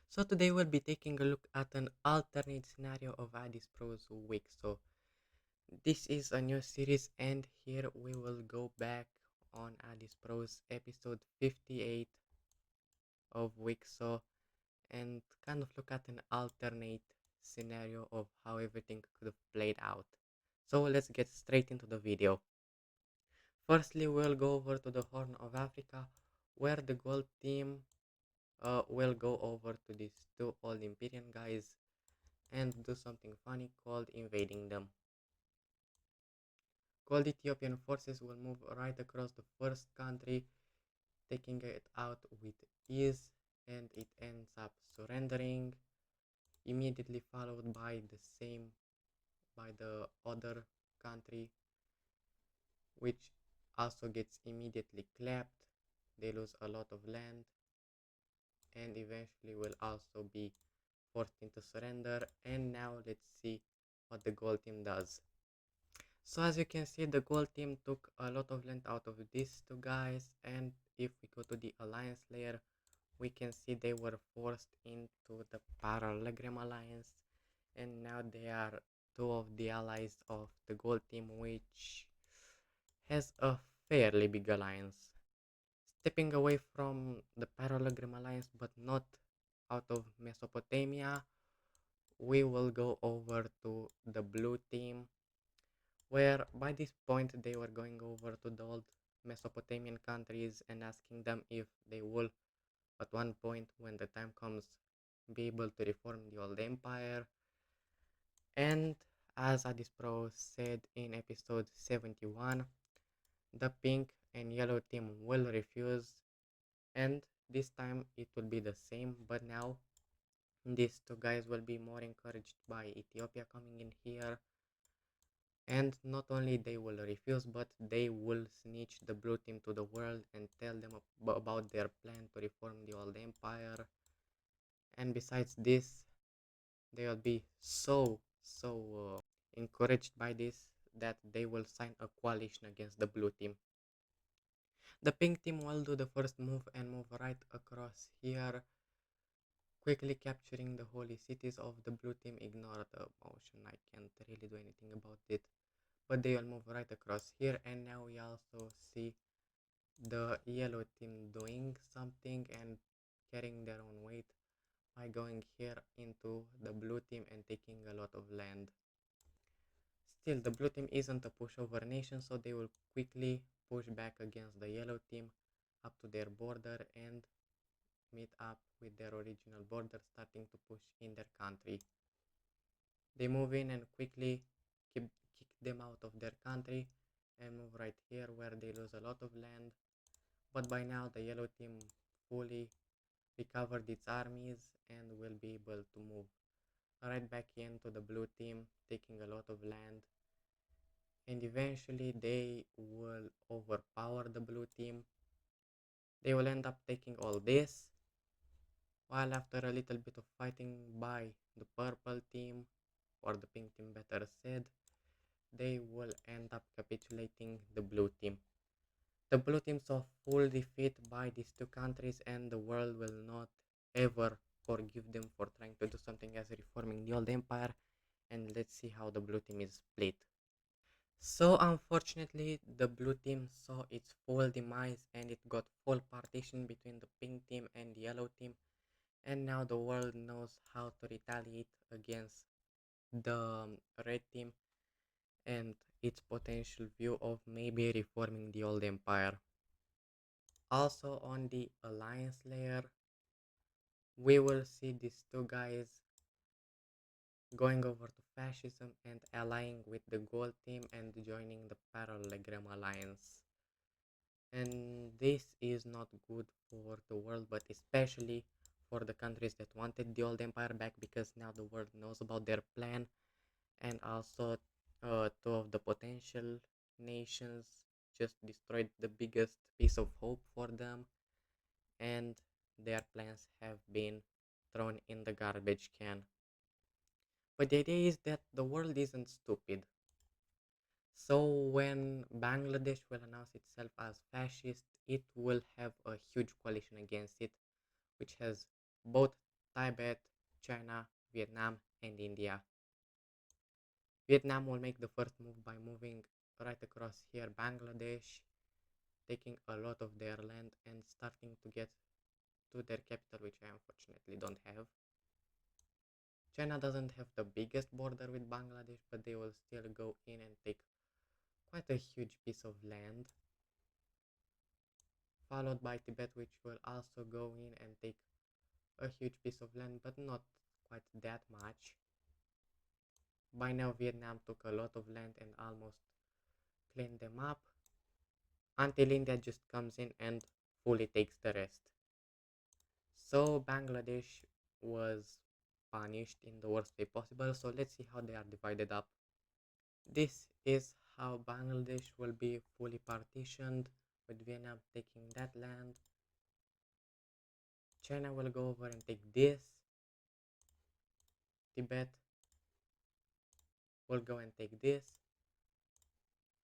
So today we'll be taking a look at an alternate scenario of Addis Pro's Wicso. This is a new series and here we will go back on Addis Pro's episode 58 of Wicso and kind of look at an alternate scenario of how everything could have played out. So let's get straight into the video. Firstly, we'll go over to the Horn of Africa where the gold team will go over to these two old Imperial guys and do something funny called invading them. Cold Ethiopian forces will move right across the first country, taking it out with ease, and it ends up surrendering, immediately followed by the other country, which also gets immediately clapped. They lose a lot of land and eventually will also be forced into surrender. And now let's see what the gold team does. So as you can see, the gold team took a lot of land out of these two guys, and if we go to the alliance layer, we can see they were forced into the parallelogram alliance, and now they are two of the allies of the gold team, which has a fairly big alliance. Stepping away from the parallelogram alliance, but not out of Mesopotamia, we will go over to the blue team, where by this point they were going over to the old Mesopotamian countries and asking them if they will, at one point when the time comes, be able to reform the old empire. And as Addis Pro said in episode 71, the pink and yellow team will refuse, and this time it will be the same, but now these two guys will be more encouraged by Ethiopia coming in here. And not only they will refuse, but they will snitch the blue team to the world and tell them about their plan to reform the old empire. And besides this, they will be so encouraged by this that they will sign a coalition against the blue team. The pink team will do the first move and move right across here, quickly capturing the holy cities of the blue team. Ignore the motion, I can't really do anything about it. But they will move right across here, and now we also see the yellow team doing something and carrying their own weight by going here into the blue team and taking a lot of land. Still, the blue team isn't a pushover nation, so they will quickly push back against the yellow team up to their border and meet up with their original border, starting to push in their country. They move in and quickly kick them out of their country and move right here where they lose a lot of land. But by now the yellow team fully recovered its armies and will be able to move right back into the blue team, taking a lot of land. And eventually they will overpower the blue team. They will end up taking all this, while after a little bit of fighting by the purple team, or the pink team better said, they will end up capitulating the blue team. The blue team saw full defeat by these two countries, and the world will not ever forgive them for trying to do something as reforming the old empire. And let's see how the blue team is split. So unfortunately, the blue team saw its full demise and it got full partition between the pink team and the yellow team. And now the world knows how to retaliate against the red team and its potential view of maybe reforming the old empire. Also on the alliance layer, we will see these two guys going over to fascism and allying with the gold team and joining the parallelogram alliance. And this is not good for the world, but especially for the countries that wanted the old empire back, because now the world knows about their plan. And also two of the potential nations just destroyed the biggest piece of hope for them, and their plans have been thrown in the garbage can. But the idea is that the world isn't stupid. So when Bangladesh will announce itself as fascist, it will have a huge coalition against it, which has both Tibet, China, Vietnam, and India. Vietnam will make the first move by moving right across here Bangladesh, taking a lot of their land and starting to get to their capital, which I unfortunately don't have. China doesn't have the biggest border with Bangladesh, but they will still go in and take quite a huge piece of land, followed by Tibet, which will also go in and take a huge piece of land, but not quite that much. By now, Vietnam took a lot of land and almost cleaned them up until India just comes in and fully takes the rest. So, Bangladesh was punished in the worst way possible. So, let's see how they are divided up. This is how Bangladesh will be fully partitioned, with Vietnam taking that land. China will go over and take this. Tibet will go and take this.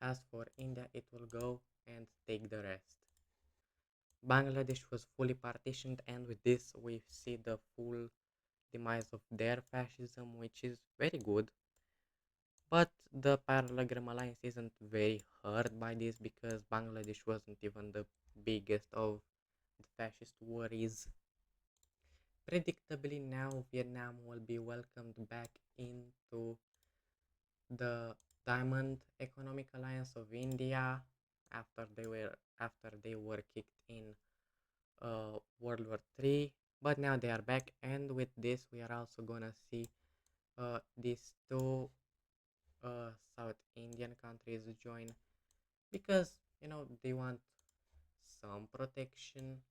As for India, it will go and take the rest. Bangladesh was fully partitioned, and with this, we see the full demise of their fascism, which is very good. But the parallelogram alliance isn't very hurt by this because Bangladesh wasn't even the biggest of the fascist worries. Predictably, now Vietnam will be welcomed back into the Diamond Economic Alliance of India after they were kicked in World War III. But now they are back, and with this, we are also gonna see these two South Indian countries join because they want some protection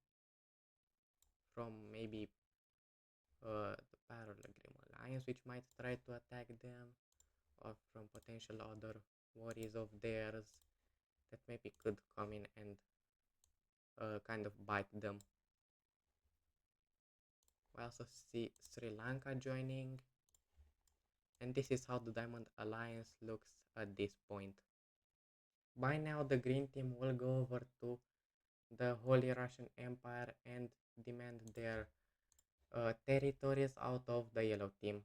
from maybe the Parallelogram Alliance, which might try to attack them, or from potential other worries of theirs that maybe could come in and kind of bite them. We also see Sri Lanka joining, and this is how the Diamond Alliance looks at this point. By now, the Green Team will go over to the Holy Russian Empire and demand their territories out of the Yellow Team.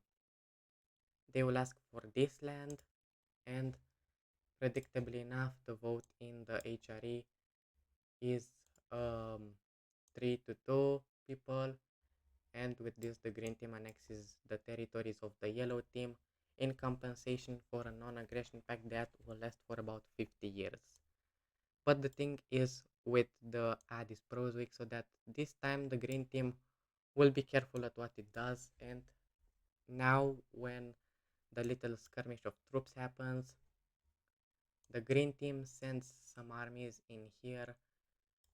They will ask for this land, and predictably enough, the vote in the HRE is um, 3 to 2 people, and with this, the Green Team annexes the territories of the Yellow Team in compensation for a non aggression pact that will last for about 50 years. But the thing is with the Addis Pros Week, so that this time the Green Team will be careful at what it does, and now when the little skirmish of troops happens, the Green Team sends some armies in here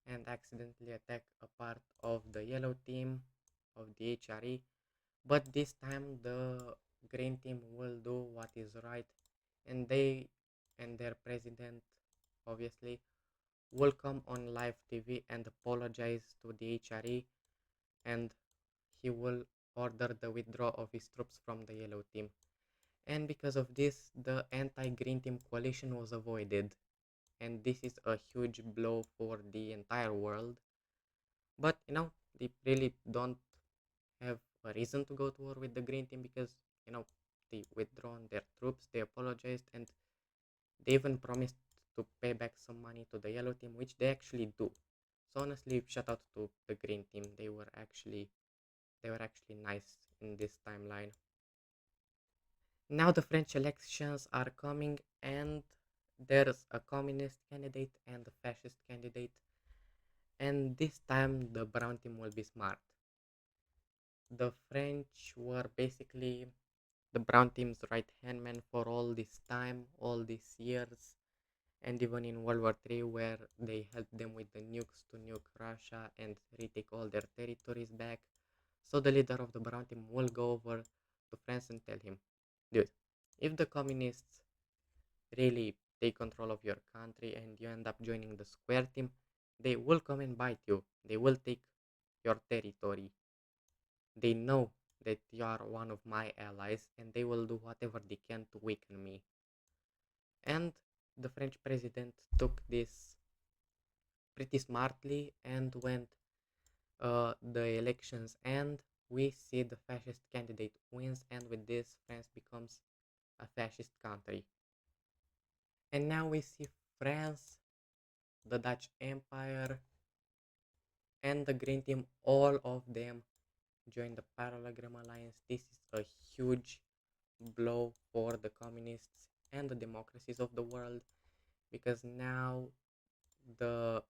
and accidentally attack a part of the Yellow Team of the HRE. But this time the Green Team will do what is right, and they and their president obviously will come on live TV and apologize to the HRE, and he will order the withdrawal of his troops from the Yellow Team. And because of this, the anti-Green Team coalition was avoided, and this is a huge blow for the entire world. But they really don't have a reason to go to war with the Green Team because they withdrawn their troops, they apologized, and they even promised to pay back some money to the Yellow Team, which they actually do. So honestly, shout out to the Green Team. They were actually nice in this timeline. Now the French elections are coming, and there's a communist candidate and a fascist candidate, and this time the brown team will be smart. The French were basically the brown team's right hand man for all this time, all these years, and even in World War III, where they helped them with the nukes to nuke Russia and retake all their territories back. So the leader of the brown team will go over to France and tell him, dude, if the communists really take control of your country and you end up joining the square team, they will come and bite you. They will take your territory. They know that you are one of my allies and they will do whatever they can to weaken me. And the French president took this pretty smartly, and when the elections end, we see the fascist candidate wins, and with this, France becomes a fascist country. And now we see France, the Dutch Empire, and the Green Team, all of them join the Parallelogram Alliance. This is a huge blow for the communists and the democracies of the world because now the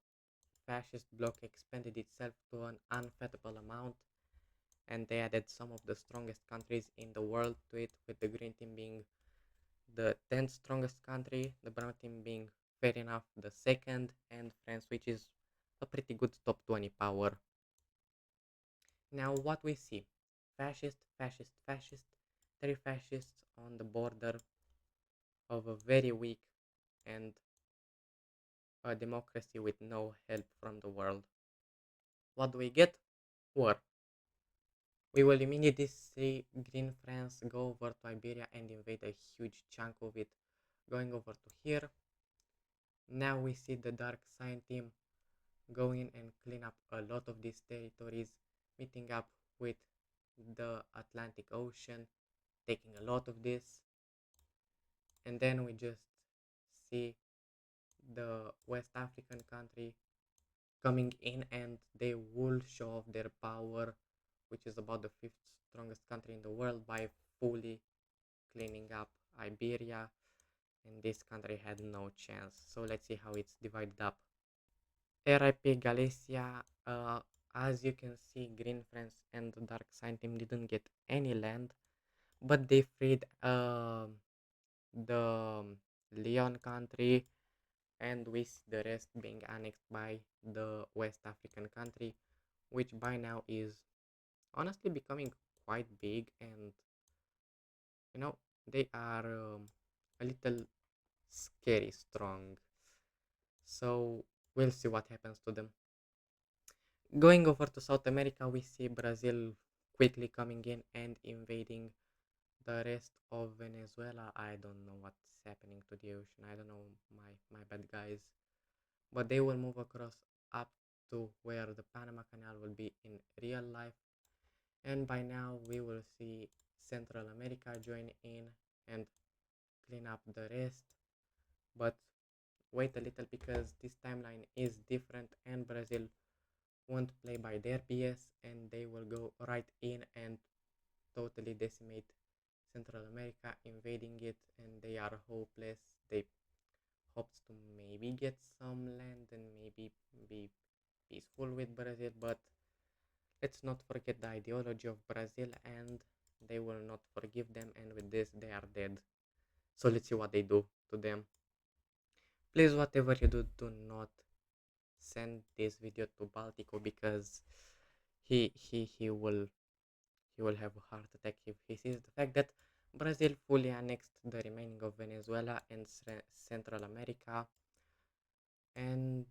fascist bloc expanded itself to an unfathomable amount, and they added some of the strongest countries in the world to it, with the Green Team being the 10th strongest country, the Brown Team being fair enough the second, and France, which is a pretty good top 20 power. Now, what we see: fascist, fascist, fascist, three fascists on the border of a very weak and a democracy with no help from the world. What do we get? War. We will immediately see Green France go over to Iberia and invade a huge chunk of it, going over to here. Now we see the Dark Sign team go in and clean up a lot of these territories, meeting up with the Atlantic Ocean, taking a lot of this, and then we just see the West African country coming in and they will show off their power, which is about the fifth strongest country in the world, by fully cleaning up Iberia, and this country had no chance. So let's see how it's divided up. RIP Galicia, as you can see, Green France and the Dark Sign team didn't get any land, but they freed the Leon country, and with the rest being annexed by the West African country, which by now is honestly becoming quite big, and you know they are a little scary strong. So we'll see what happens to them. Going over to South America, we see Brazil quickly coming in and invading the rest of Venezuela. I don't know what's happening to the ocean. I don't know, my bad guys. But they will move across up to where the Panama Canal will be in real life. And by now we will see Central America join in and clean up the rest. But wait a little, because this timeline is different and Brazil won't play by their BS, and they will go right in and totally decimate Central America, invading it, and they are hopeless. They hopes to maybe get some land and maybe be peaceful with Brazil, but let's not forget the ideology of Brazil, and they will not forgive them, and with this they are dead. So let's see what they do to them. Please, whatever you do, do not send this video to Baltico, because he will have a heart attack if he sees the fact that Brazil fully annexed the remaining of Venezuela and Central America, and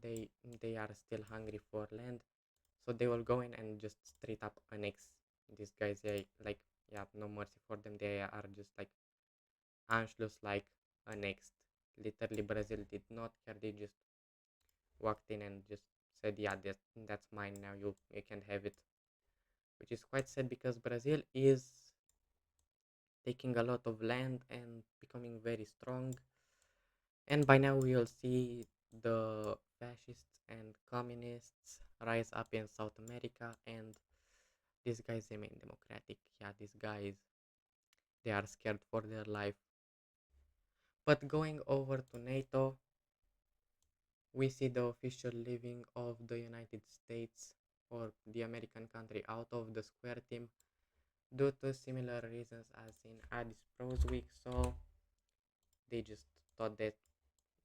they are still hungry for land, so they will go in and just straight up annex these guys. Like, yeah, no mercy for them. They are just like Anschluss, like annexed. Literally, Brazil did not care. They just walked in and just said, yeah, that's mine now. You can have it, which is quite sad because Brazil is taking a lot of land and becoming very strong. And by now we will see the fascists and communists rise up in South America, and these guys remain democratic. Yeah, these guys, they are scared for their life. But going over to NATO, we see the official leaving of the United States or the American country out of the square team due to similar reasons as in Addis Pro's week. So they just thought that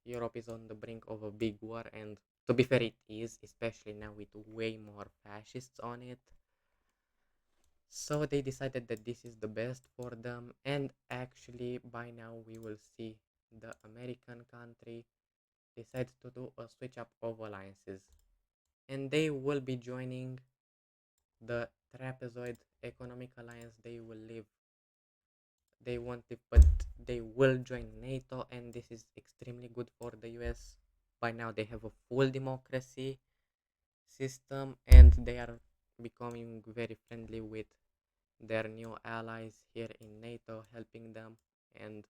Europe is on the brink of a big war, and to be fair, it is, especially now with way more fascists on it. So they decided that this is the best for them, and actually, by now, we will see the American country decides to do a switch up of alliances, and they will be joining the Trapezoid Economic Alliance. They will leave, they won't leave, but they will join NATO, and this is extremely good for the US. By now, they have a full democracy system, and they are becoming very friendly with their new allies here in NATO, helping them and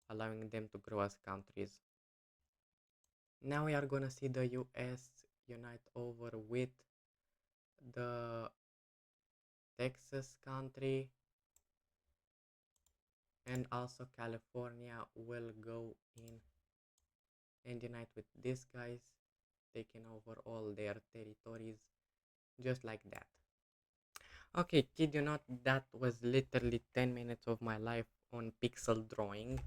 allowing them to grow as countries. Now we are gonna see the US unite over with the Texas country, and also California will go in and unite with these guys, taking over all their territories just like that. Okay, kid you not, that was literally 10 minutes of my life on pixel drawing,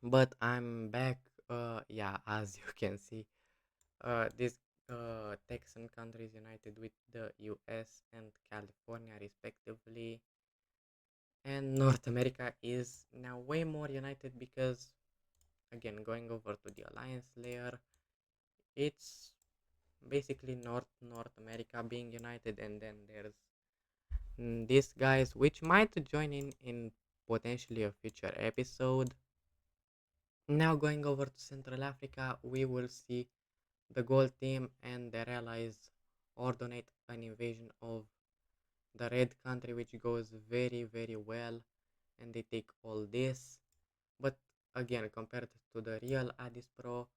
but I'm back. Yeah, as you can see, this Texan countries united with the US and California respectively, and North America is now way more united because, again, going over to the alliance layer, it's basically North America being united, and then there's these guys which might join in potentially a future episode. Now going over to Central Africa, we will see the gold team and their allies ordinate an invasion of the red country, which goes very well, and they take all this. But again, compared to the real Addis Pro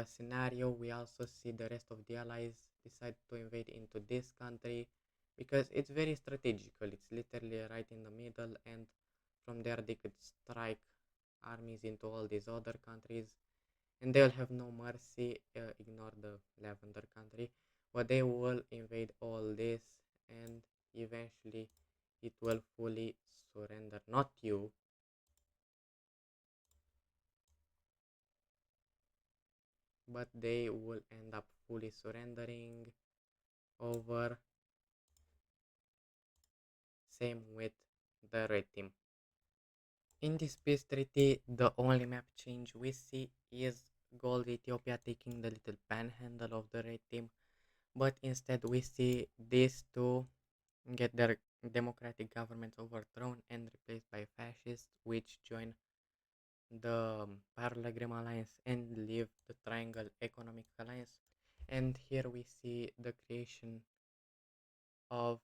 scenario, we also see the rest of the allies decide to invade into this country because it's very strategical. It's literally right in the middle, and from there they could strike armies into all these other countries, and they'll have no mercy. Ignore the lavender country, but they will invade all this, and eventually it will fully surrender. Not you, but they will end up fully surrendering over. Same with the red team. In this peace treaty, the only map change we see is Gold Ethiopia taking the little panhandle of the red team, but instead we see these two get their democratic governments overthrown and replaced by fascists, which join the Parallelogram Alliance and leave the Triangle Economic Alliance. And here we see the creation of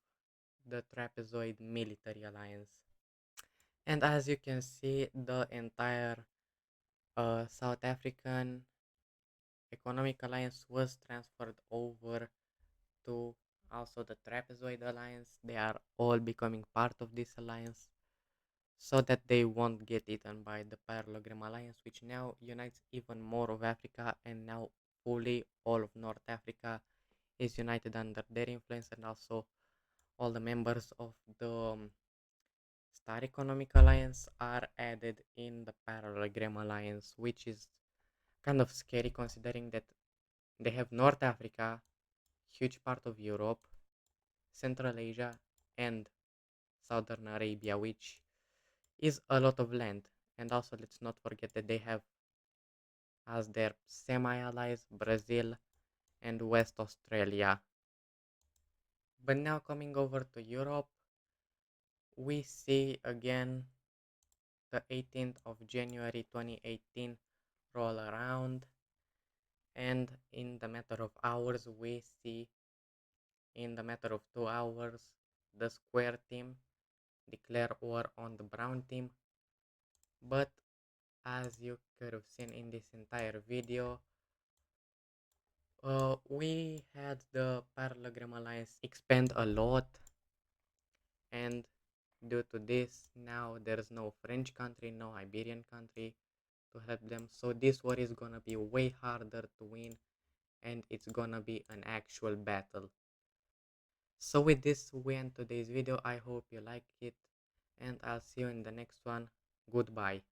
the Trapezoid Military Alliance. And as you can see, the entire South African Economic Alliance was transferred over to also the Trapezoid Alliance. They are all becoming part of this alliance so that they won't get eaten by the Parallelogram Alliance, which now unites even more of Africa, and now fully all of North Africa is united under their influence, and also all the members of the Star Economic Alliance are added in the Parallelogram Alliance, which is kind of scary considering that they have North Africa, huge part of Europe, Central Asia, and Southern Arabia, which is a lot of land. And also, let's not forget that they have as their semi allies Brazil and West Australia. But now, coming over to Europe, we see again the 18th of January 2018 roll around, and in the matter of hours, we see in the matter of 2 hours the square team declare war on the brown team. But as you could have seen in this entire video, we had the Parallelogram Alliance expand a lot, and due to this, now there's no French country, no Iberian country to help them. So this war is gonna be way harder to win, and it's gonna be an actual battle. So with this, we end today's video. I hope you like it, and I'll see you in the next one. Goodbye.